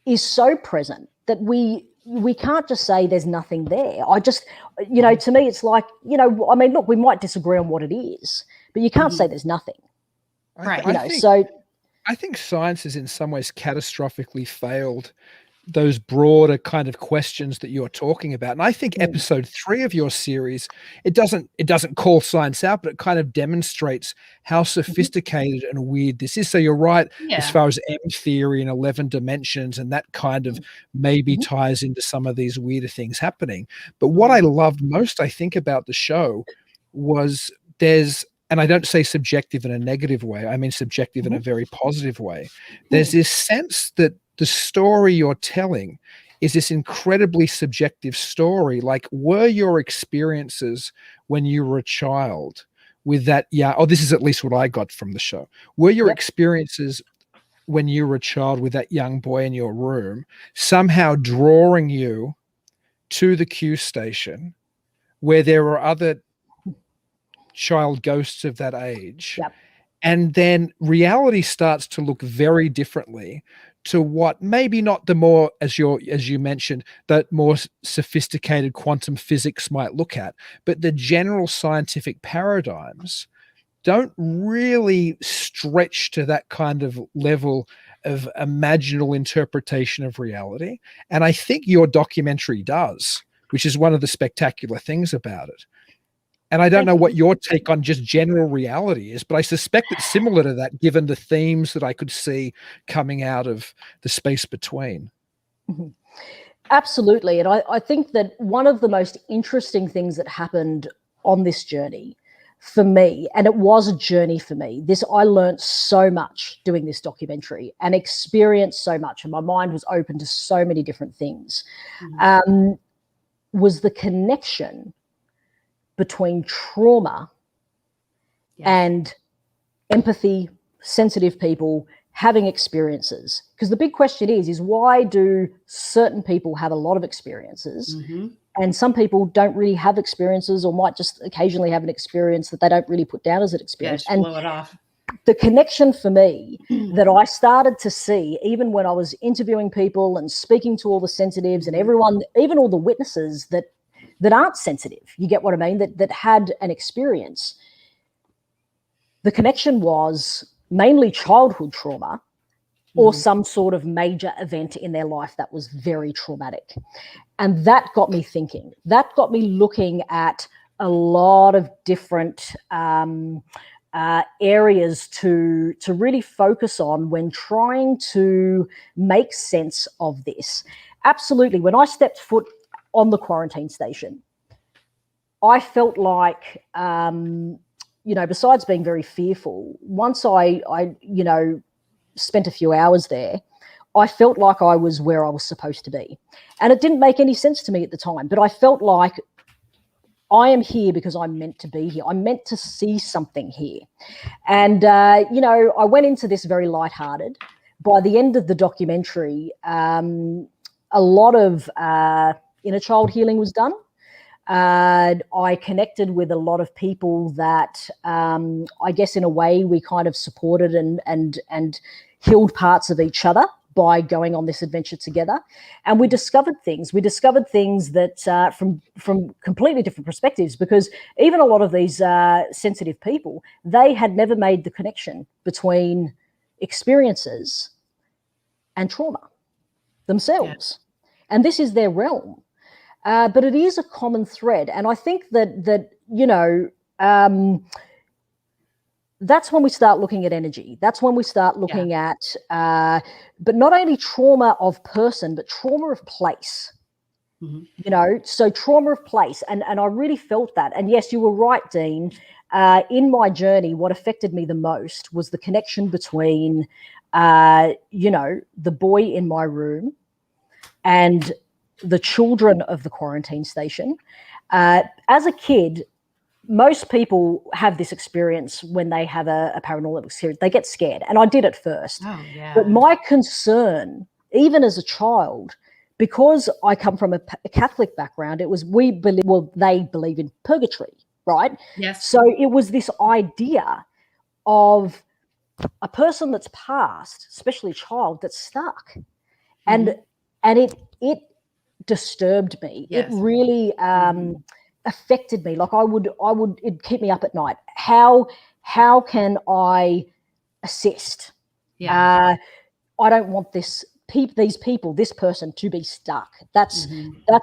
is so present that we we can't just say there's nothing there. I just, to me, it's like, I mean, look, we might disagree on what it is, but you can't say there's nothing. Right. I think science has in some ways catastrophically failed those broader kind of questions that you're talking about. And I think episode 3 of your series, it doesn't call science out, but it kind of demonstrates how sophisticated and weird this is. So you're right, as far as M theory and 11 dimensions, and that kind of maybe ties into some of these weirder things happening. But what I loved most, I think, about the show was and I don't say subjective in a negative way, I mean subjective in a very positive way. There's this sense that the story you're telling is this incredibly subjective story. Like, were your experiences when you were a child with that? This is at least what I got from the show. Were your experiences when you were a child with that young boy in your room somehow drawing you to the Q station where there were other child ghosts of that age? And then reality starts to look very differently to what maybe not the more, as you mentioned, that more sophisticated quantum physics might look at, but the general scientific paradigms don't really stretch to that kind of level of imaginal interpretation of reality. And I think your documentary does, which is one of the spectacular things about it. And I don't know what your take on just general reality is, but I suspect it's similar to that, given the themes that I could see coming out of the space between. Absolutely. And I think that one of the most interesting things that happened on this journey for me, and it was a journey for me, I learned so much doing this documentary and experienced so much, and my mind was open to so many different things, was the connection between trauma and empathy, sensitive people having experiences. Because the big question is why do certain people have a lot of experiences and some people don't really have experiences, or might just occasionally have an experience that they don't really put down as an experience? And blow it off. The connection for me that I started to see, even when I was interviewing people and speaking to all the sensitives and everyone, even all the witnesses that aren't sensitive, you get what I mean, that had an experience. The connection was mainly childhood trauma or some sort of major event in their life that was very traumatic. And that got me thinking. That got me looking at a lot of different areas to really focus on when trying to make sense of this. Absolutely. When I stepped foot on the quarantine station, I felt like, besides being very fearful, once I spent a few hours there, I felt like I was where I was supposed to be. And it didn't make any sense to me at the time, but I felt like I am here because I'm meant to be here. I'm meant to see something here. And, I went into this very lighthearted. By the end of the documentary, a lot of inner child healing was done. I connected with a lot of people that I guess in a way we kind of supported and healed parts of each other by going on this adventure together. And we discovered things. We discovered things that from completely different perspectives, because even a lot of these sensitive people, they had never made the connection between experiences and trauma themselves. And this is their realm. But it is a common thread. And I think that that's when we start looking at energy. That's when we start looking at, but not only trauma of person, but trauma of place. So trauma of place. And I really felt that. And yes, you were right, Dean. In my journey, what affected me the most was the connection between, the boy in my room and the children of the quarantine station. As a kid, most people have this experience when they have a paranormal experience. They get scared, and I did at first. But my concern, even as a child, because I come from a Catholic background, it was they believe in purgatory, right? Yes. So it was this idea of a person that's passed, especially a child, that's stuck. And it disturbed me. Yes. It really affected me. Like it'd keep me up at night. How can I assist? Yeah. I don't want these people, this person to be stuck. That's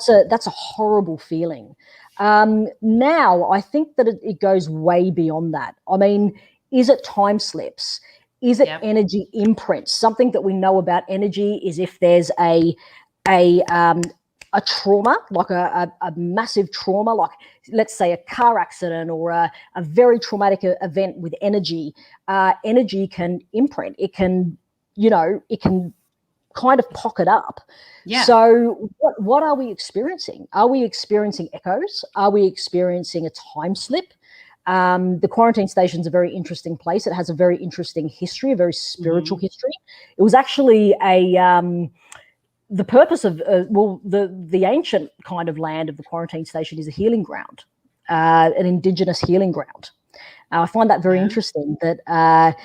a horrible feeling. Now I think that it goes way beyond that. I mean, is it time slips? Is it energy imprints? Something that we know about energy is if there's a trauma, like a massive trauma, like let's say a car accident or a very traumatic event with energy, energy can imprint. It can, it can kind of pocket up. Yeah. So what are we experiencing? Are we experiencing echoes? Are we experiencing a time slip? The quarantine station is a very interesting place. It has a very interesting history, a very spiritual history. It was actually the purpose of the ancient kind of land of the quarantine station is a healing ground, an indigenous healing ground. I find that very interesting that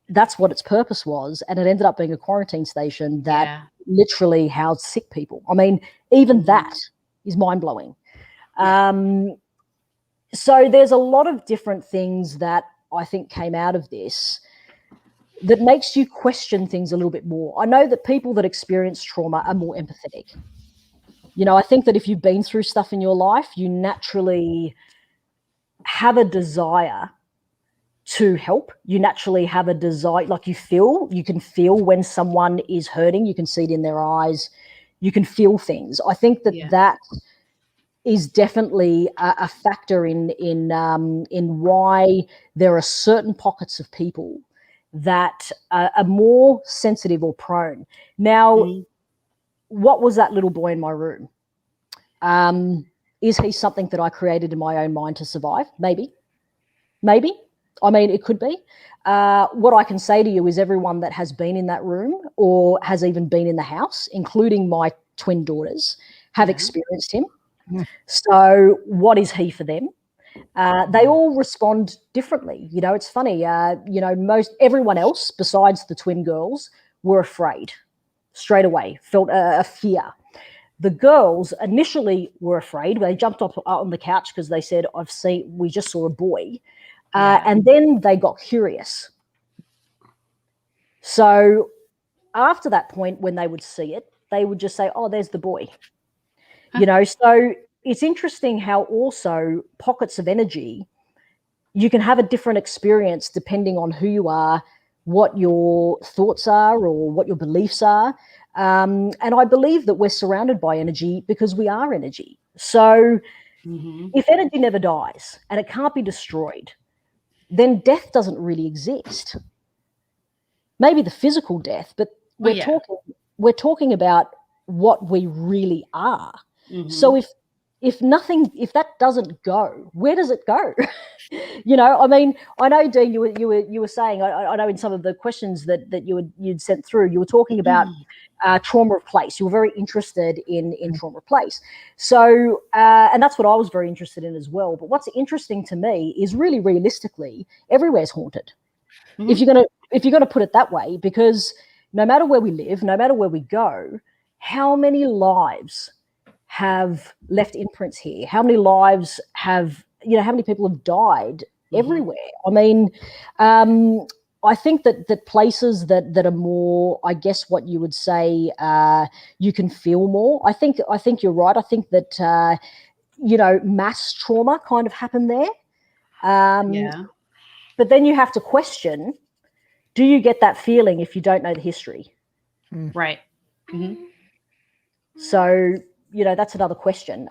that's what its purpose was, and it ended up being a quarantine station that literally housed sick people. I mean, even that is mind-blowing. So there's a lot of different things that I think came out of this that makes you question things a little bit more. I know that people that experience trauma are more empathetic. I think that if you've been through stuff in your life, you naturally have a desire to help. You naturally have a desire, like you can feel when someone is hurting. You can see it in their eyes. You can feel things. I think that that is definitely a factor in why there are certain pockets of people that are more sensitive or prone. Now, what was that little boy in my room? Is he something that I created in my own mind to survive? Maybe. I mean, it could be. What I can say to you is everyone that has been in that room or has even been in the house, including my twin daughters, have experienced him. So what is he for them? They all respond differently. It's funny. Everyone else besides the twin girls were afraid straight away, felt a fear. The girls initially were afraid. They jumped up on the couch because they said, we just saw a boy. And then they got curious. So after that point, when they would see it, they would just say, oh, there's the boy. So it's interesting how also pockets of energy, you can have a different experience depending on who you are, what your thoughts are or what your beliefs are. And I believe that we're surrounded by energy because we are energy. So if energy never dies and it can't be destroyed, then death doesn't really exist. Maybe the physical death, but we're talking about what we really are. So if that doesn't go, where does it go? I mean, I know, Dean, you were saying, I know in some of the questions that you'd sent through, you were talking about trauma of place. You were very interested in trauma of place. So, and that's what I was very interested in as well. But what's interesting to me is really realistically, everywhere's haunted. If you're gonna put it that way, because no matter where we live, no matter where we go, how many lives have left imprints here? How many lives have, how many people have died everywhere? I mean, I think that places that are more, I guess what you would say, you can feel more. I think you're right. I think that, mass trauma kind of happened there. But then you have to question, do you get that feeling if you don't know the history? Right. So, that's another question.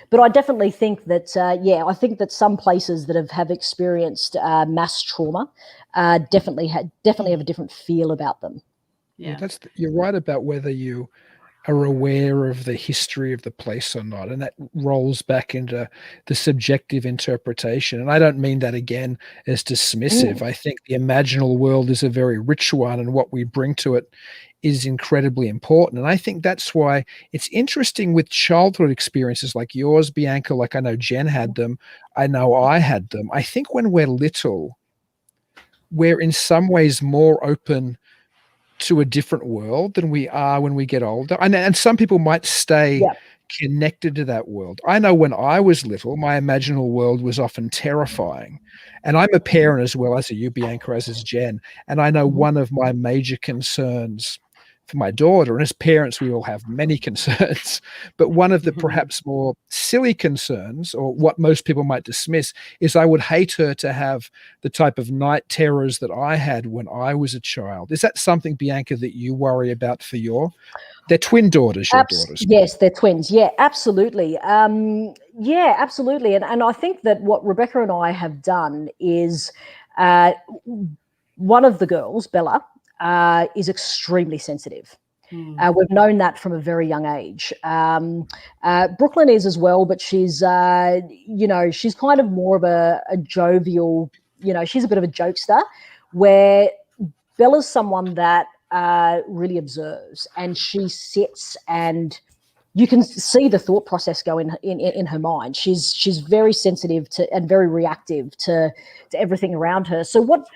But I definitely think that, I think that some places that have experienced mass trauma definitely have a different feel about them. Yeah, you're right about whether you are aware of the history of the place or not, and that rolls back into the subjective interpretation. And I don't mean that again as dismissive. I think the imaginal world is a very rich one, and what we bring to it is incredibly important. And I think that's why it's interesting with childhood experiences like yours, Bianca, like I know Jen had them, I know I had them. I think when we're little, we're in some ways more open to a different world than we are when we get older. And some people might stay connected to that world. I know when I was little, my imaginal world was often terrifying. And I'm a parent as well, as are you, Bianca, as is Jen. And I know one of my major concerns for my daughter, and as parents, we all have many concerns, but one of the perhaps more silly concerns, or what most people might dismiss, is I would hate her to have the type of night terrors that I had when I was a child. Is that something, Bianca, that you worry about for they're twin daughters, your daughters? Yes, they're twins. Yeah, absolutely. Yeah, absolutely. And I think that what Rebecca and I have done is one of the girls, Bella, is extremely sensitive. We've known that from a very young age. Brooklyn is as well, but she's, she's kind of more of a jovial, she's a bit of a jokester, where Bella's someone that really observes, and she sits and you can see the thought process go in her mind. She's very sensitive to and very reactive to everything around her. So what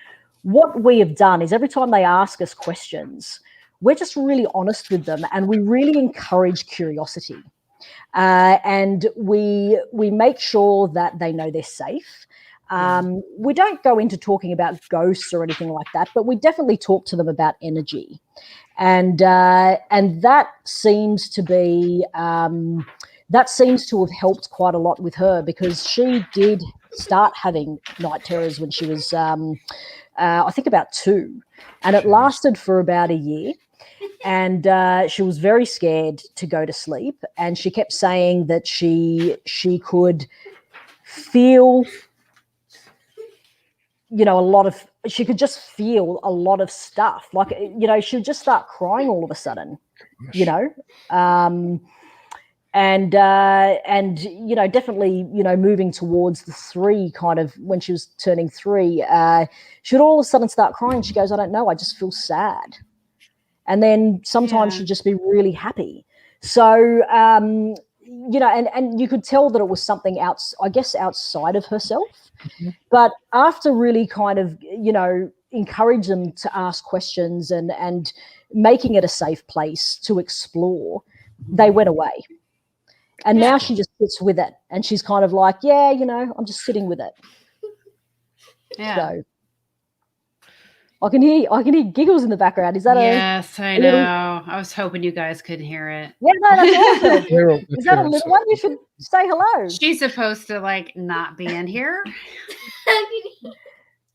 we have done is every time they ask us questions, we're just really honest with them, and we really encourage curiosity. And we make sure that they know they're safe. We don't go into talking about ghosts or anything like that, but we definitely talk to them about energy. And that seems to be that seems to have helped quite a lot with her, because she did start having night terrors when she was I think about 2, and it lasted for about a year. And she was very scared to go to sleep, and she kept saying that she could feel, she could just feel a lot of stuff. Like, she would just start crying all of a sudden, and definitely, moving towards the 3, kind of when she was turning 3, she would all of a sudden start crying. She goes, I don't know, I just feel sad. And then sometimes she'd just be really happy. So, and you could tell that it was something outside of herself. But after really kind of, encourage them to ask questions and making it a safe place to explore, they went away. And now she just sits with it, and she's kind of like, I'm just sitting with it. Yeah. So I can hear giggles in the background. Is that Yes, I know. I was hoping you guys could hear it. Yeah, no, that's awesome. Is that a little one? You should say hello. She's supposed to not be in here.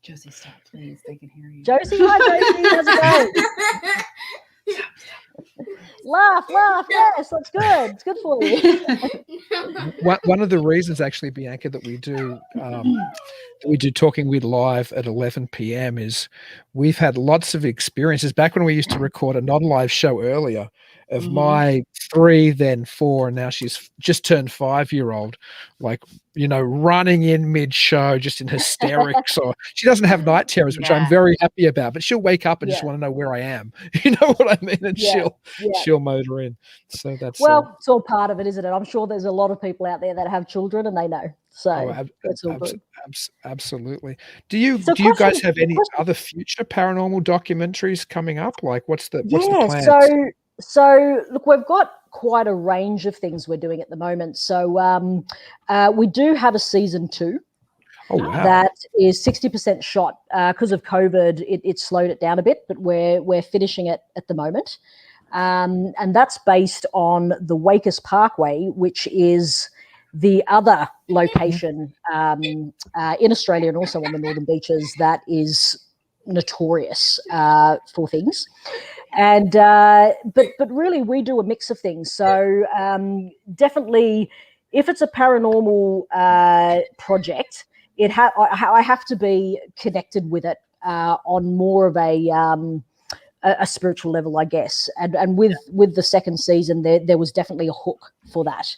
Josie, stop, please. They can hear you. Josie, hi, Josie. How's it going? Laugh. Yes, that's good. It's good for you. One of the reasons, actually, Bianca, that we do Talking Weird live at 11 p.m. is we've had lots of experiences back when we used to record a non-live show earlier of my 3, then 4, and now she's just turned 5-year-old, running in mid-show just in hysterics. Or she doesn't have night terrors, which I'm very happy about, but she'll wake up and just want to know where I am. You know what I mean? And she'll motor in. So that's it's all part of it, isn't it? I'm sure there's a lot of people out there that have children and they know. So it's all good. Absolutely. Do you guys have any other future paranormal documentaries coming up? What's the plan? So look, we've got quite a range of things we're doing at the moment. So we do have a season 2. Oh, wow. That is 60% shot. Because of COVID, it slowed it down a bit, but we're finishing it at the moment. And that's based on the Wakers Parkway, which is the other location in Australia and also on the Northern Beaches that is notorious for things. And but really we do a mix of things. So definitely, if it's a paranormal project, I have to be connected with it on more of a spiritual level, I guess. And with the second season, there was definitely a hook for that.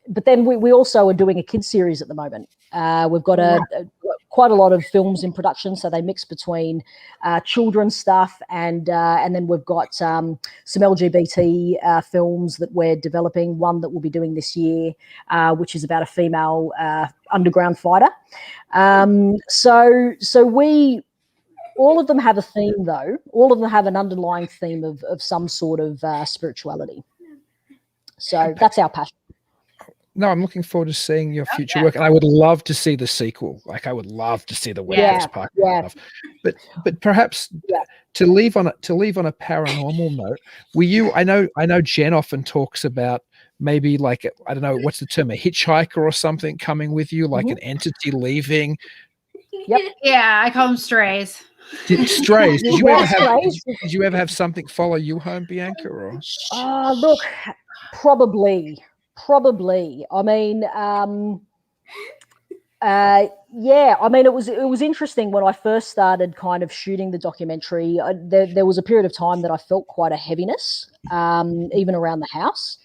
But then we also are doing a kids series at the moment. We've got quite a lot of films in production, so they mix between children's stuff and then we've got some LGBT films that we're developing. One that we'll be doing this year, which is about a female underground fighter. So we all of them have a theme, though. All of them have an underlying theme of some sort of spirituality. So that's our passion. No, I'm looking forward to seeing your future work, and I would love to see the sequel. Like, I would love to see the West Park stuff. But perhaps to leave on a paranormal note, were you? I know Jen often talks about maybe like, I don't know what's the term, a hitchhiker or something coming with you, like an entity leaving. Yep. Yeah, I call them strays. Strays. Did you ever have something follow you home, Bianca? Or look, probably. I mean, yeah. I mean, it was interesting when I first started kind of shooting the documentary. There was a period of time that I felt quite a heaviness, even around the house.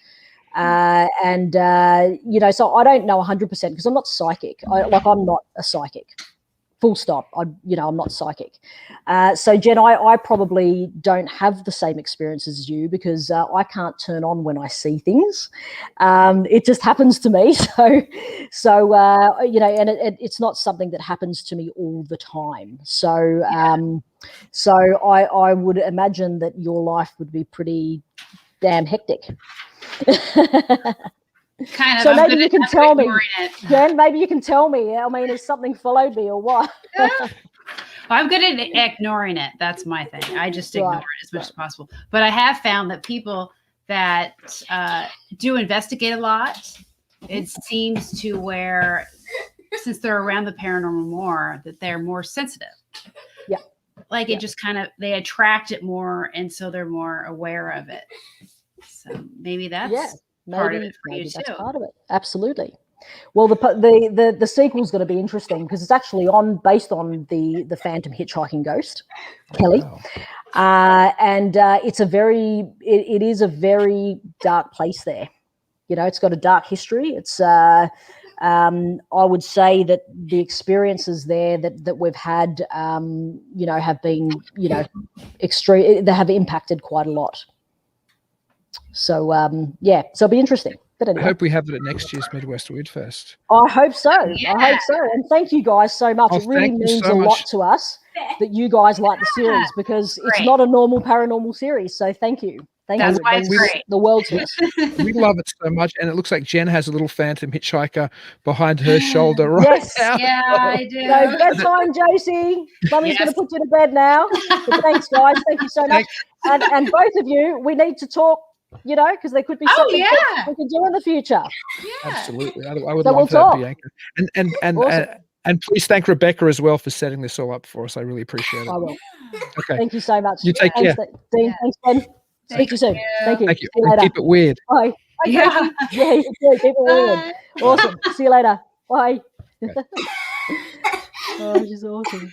And you know, so I don't know 100% because I'm not psychic. I'm not a psychic. Full stop. I'm not psychic. So Jen, I probably don't have the same experiences as you because I can't turn on when I see things. It just happens to me. So you know, and it's not something that happens to me all the time. So I would imagine that your life would be pretty damn hectic. Kind of. So maybe you can tell me, Jen. Maybe you can tell me. I mean, has something followed me or what? I'm good at ignoring it. That's my thing. I just ignore it as much as possible. But I have found that people that do investigate a lot, it seems to where, since they're around the paranormal more, that they're more sensitive. Yeah. Like it just kind of, they attract it more, and so they're more aware of it. So maybe that's part of it for you too. That's part of it. Absolutely. Well, the sequel's going to be interesting because it's actually based on the Phantom hitchhiking ghost, Kelly, and it's it is a very dark place there. You know, it's got a dark history. It's I would say that the experiences there that we've had, you know, have been, you know, extreme. They have impacted quite a lot. So so it'll be interesting. But anyway. I hope we have it at next year's Midwest Weird Fest. I hope so. I hope so. And thank you guys so much. It really means a lot to us that you guys like the series because it's not a normal paranormal series. So thank you. Thank you. Why it's great. The world to us. We love it so much. And it looks like Jen has a little phantom hitchhiker behind her shoulder right now. Yeah, I do. So bedtime, Josie. Mummy's going to put you to bed now. But thanks, guys. Thank you so much. And both of you, we need to talk, you know, because there could be something that we can do in the future. Yeah. Absolutely. I would love that, Bianca. And please thank Rebecca as well for setting this all up for us. I really appreciate it. I will. Okay. Thank you so much. You take care. Dean, thanks, Ben. Speak to you soon. Thank you. Thank you. See you later. Keep it weird. Bye. Yeah. Yeah, you do. Keep it weird. Awesome. See you later. Bye. Okay. Oh, she's awesome.